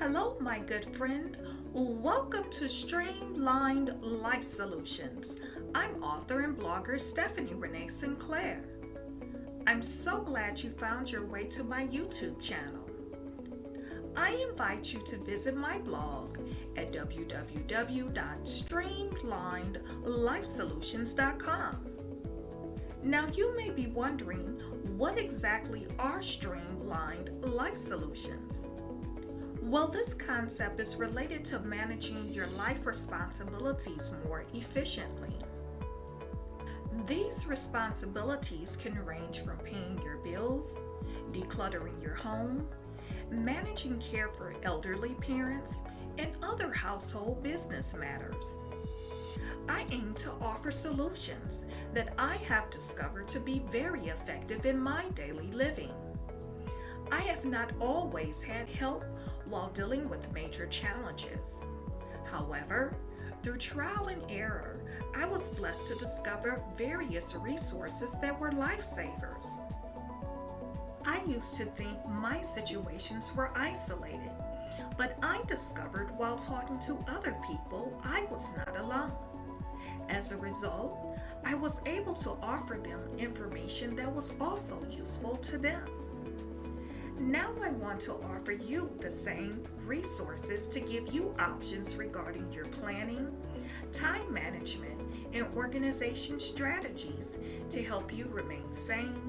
Hello, my good friend. Welcome to Streamlined Life Solutions. I'm author and blogger Stephanie Renee Sinclair. I'm so glad you found your way to my YouTube channel. I invite you to visit my blog at www.streamlineddlifesolutions.com. Now, you may be wondering, what exactly are streamlined life solutions? Well, this concept is related to managing your life responsibilities more efficiently. These responsibilities can range from paying your bills, decluttering your home, managing care for elderly parents, and other household business matters. I aim to offer solutions that I have discovered to be very effective in my daily living. I have not always had help while dealing with major challenges. However, through trial and error, I was blessed to discover various resources that were lifesavers. I used to think my situations were isolated, but I discovered while talking to other people I was not alone. As a result, I was able to offer them information that was also useful to them. Now I want to offer you the same resources to give you options regarding your planning, time management, and organization strategies to help you remain sane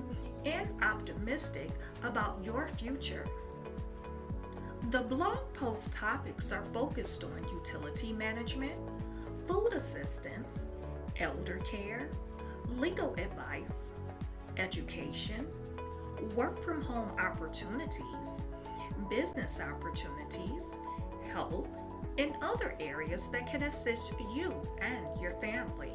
and optimistic about your future. The blog post topics are focused on utility management, food assistance, elder care, legal advice, education, work from home opportunities, business opportunities, health, and other areas that can assist you and your family.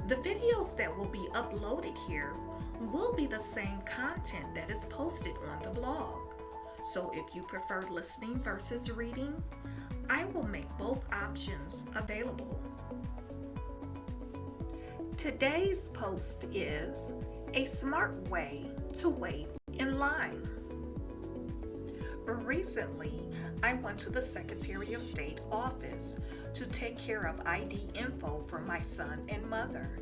The videos that will be uploaded here will be the same content that is posted on the blog. So if you prefer listening versus reading, I will make both options available. Today's post is a smart way to wait in line. Recently, I went to the Secretary of State office to take care of ID info for my son and mother.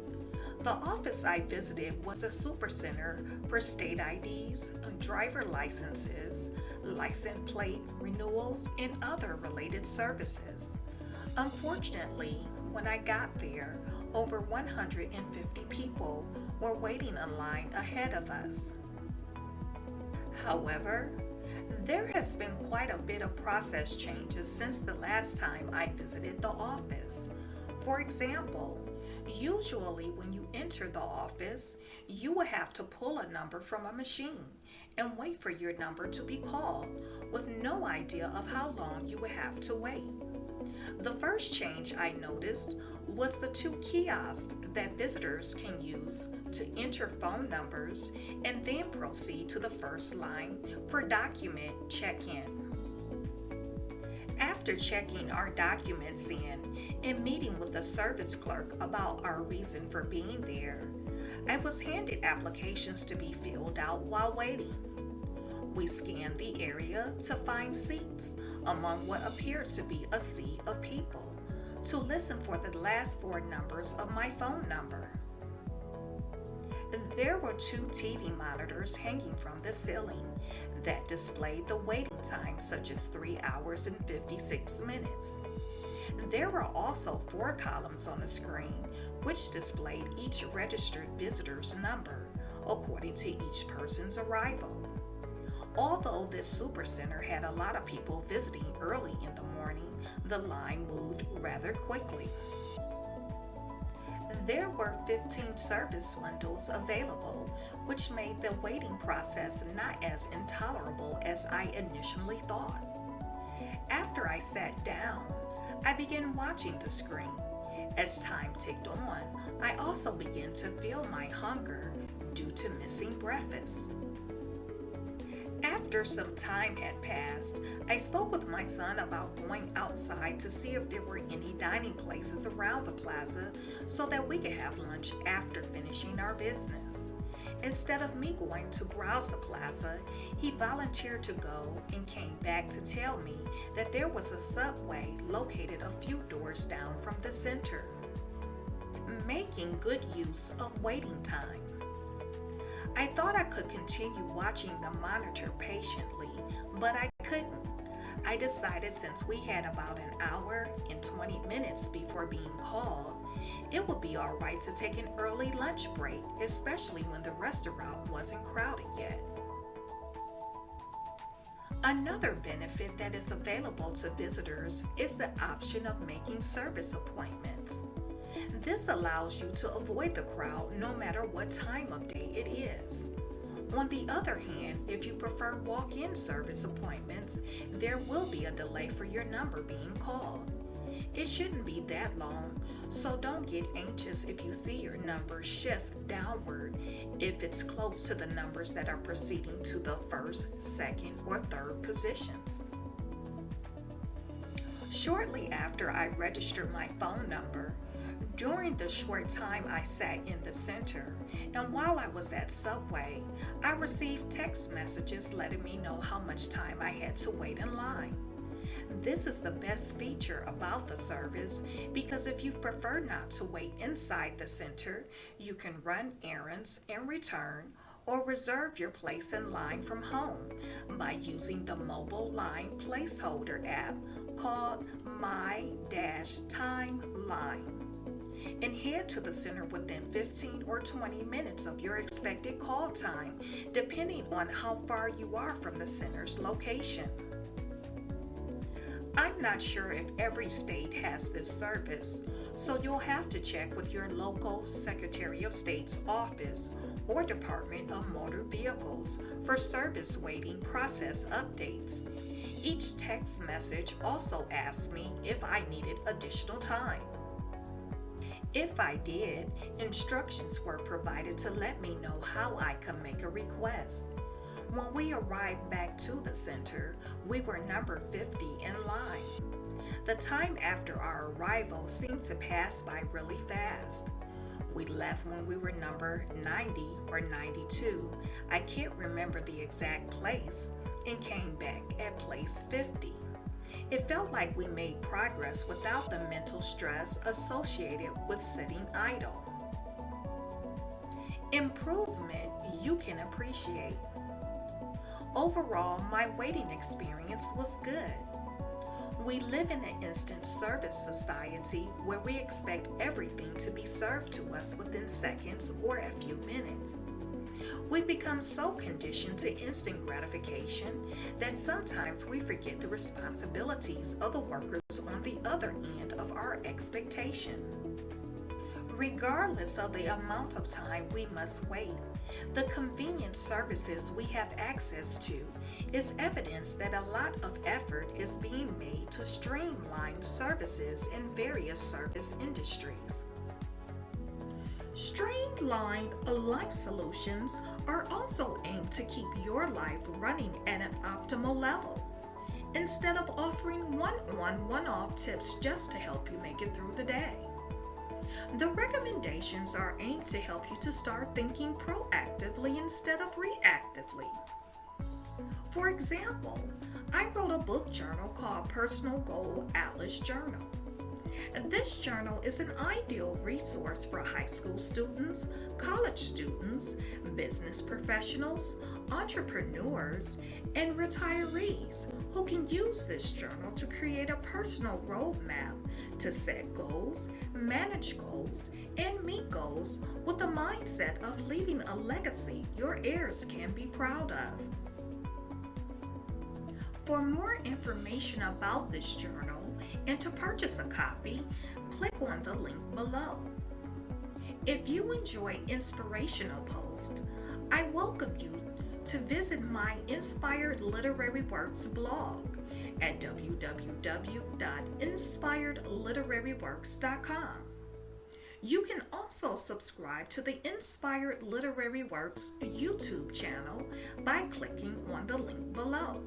The office I visited was a supercenter for state IDs, driver licenses, license plate renewals, and other related services. Unfortunately, when I got there, over 150 people were waiting in line ahead of us. However, there has been quite a bit of process changes since the last time I visited the office. For example, usually when you enter the office, you will have to pull a number from a machine and wait for your number to be called with no idea of how long you would have to wait. The first change I noticed was the two kiosks that visitors can use to enter phone numbers and then proceed to the first line for document check-in. After checking our documents in and meeting with the service clerk about our reason for being there, I was handed applications to be filled out while waiting. We scanned the area to find seats among what appeared to be a sea of people to listen for the last four numbers of my phone number. There were two TV monitors hanging from the ceiling that displayed the waiting time, such as 3 hours and 56 minutes. There were also 4 columns on the screen which displayed each registered visitor's number according to each person's arrival. Although this supercenter had a lot of people visiting early in the morning, the line moved rather quickly. There were 15 service windows available, which made the waiting process not as intolerable as I initially thought. After I sat down, I began watching the screen. As time ticked on, I also began to feel my hunger due to missing breakfast. After some time had passed, I spoke with my son about going outside to see if there were any dining places around the plaza so that we could have lunch after finishing our business. Instead of me going to browse the plaza, he volunteered to go and came back to tell me that there was a subway located a few doors down from the center. Making good use of waiting time. I thought I could continue watching the monitor patiently, but I couldn't. I decided since we had about an hour and 20 minutes before being called, it would be all right to take an early lunch break, especially when the restaurant wasn't crowded yet. Another benefit that is available to visitors is the option of making service appointments. This allows you to avoid the crowd no matter what time of day it is. On the other hand, if you prefer walk-in service appointments, there will be a delay for your number being called. It shouldn't be that long, so don't get anxious if you see your number shift downward if it's close to the numbers that are proceeding to the first, second, or third positions. Shortly after I registered my phone number, during the short time I sat in the center, and while I was at Subway, I received text messages letting me know how much time I had to wait in line. This is the best feature about the service because if you prefer not to wait inside the center, you can run errands and return or reserve your place in line from home by using the mobile line placeholder app called My-Time Line. And head to the center within 15 or 20 minutes of your expected call time, depending on how far you are from the center's location. I'm not sure if every state has this service, so you'll have to check with your local Secretary of State's office or Department of Motor Vehicles for service waiting process updates. Each text message also asked me if I needed additional time. If I did, instructions were provided to let me know how I could make a request. When we arrived back to the center, we were number 50 in line. The time after our arrival seemed to pass by really fast. We left when we were number 90 or 92, I can't remember the exact place, and came back at place 50. It felt like we made progress without the mental stress associated with sitting idle. Improvement you can appreciate. Overall, my waiting experience was good. We live in an instant service society where we expect everything to be served to us within seconds or a few minutes. We become so conditioned to instant gratification that sometimes we forget the responsibilities of the workers on the other end of our expectation. Regardless of the amount of time we must wait, the convenient services we have access to is evidence that a lot of effort is being made to streamline services in various service industries. Streamlined life solutions are also aimed to keep your life running at an optimal level, instead of offering one-on, one-off tips just to help you make it through the day. The recommendations are aimed to help you to start thinking proactively instead of reactively. For example, I wrote a book journal called Personal Goal Atlas Journal. This journal is an ideal resource for high school students, college students, business professionals, entrepreneurs, and retirees who can use this journal to create a personal roadmap to set goals, manage goals, and meet goals with the mindset of leaving a legacy your heirs can be proud of. For more information about this journal and to purchase a copy, click on the link below. If you enjoy inspirational posts, I welcome you to visit my Inspired Literary Works blog at www.inspiredliteraryworks.com. You can also subscribe to the Inspired Literary Works YouTube channel by clicking on the link below.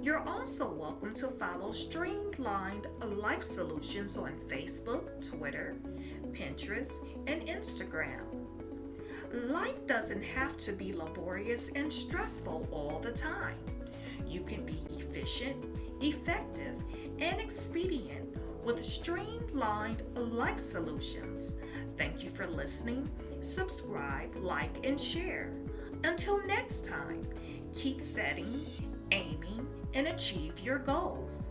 You're also welcome to follow Streamlined Life Solutions on Facebook, Twitter, Pinterest, and Instagram. Life doesn't have to be laborious and stressful all the time. You can be efficient, effective, and expedient with streamlined life solutions. Thank you for listening. Subscribe, like, and share. Until next time, keep setting, aiming, and achieve your goals.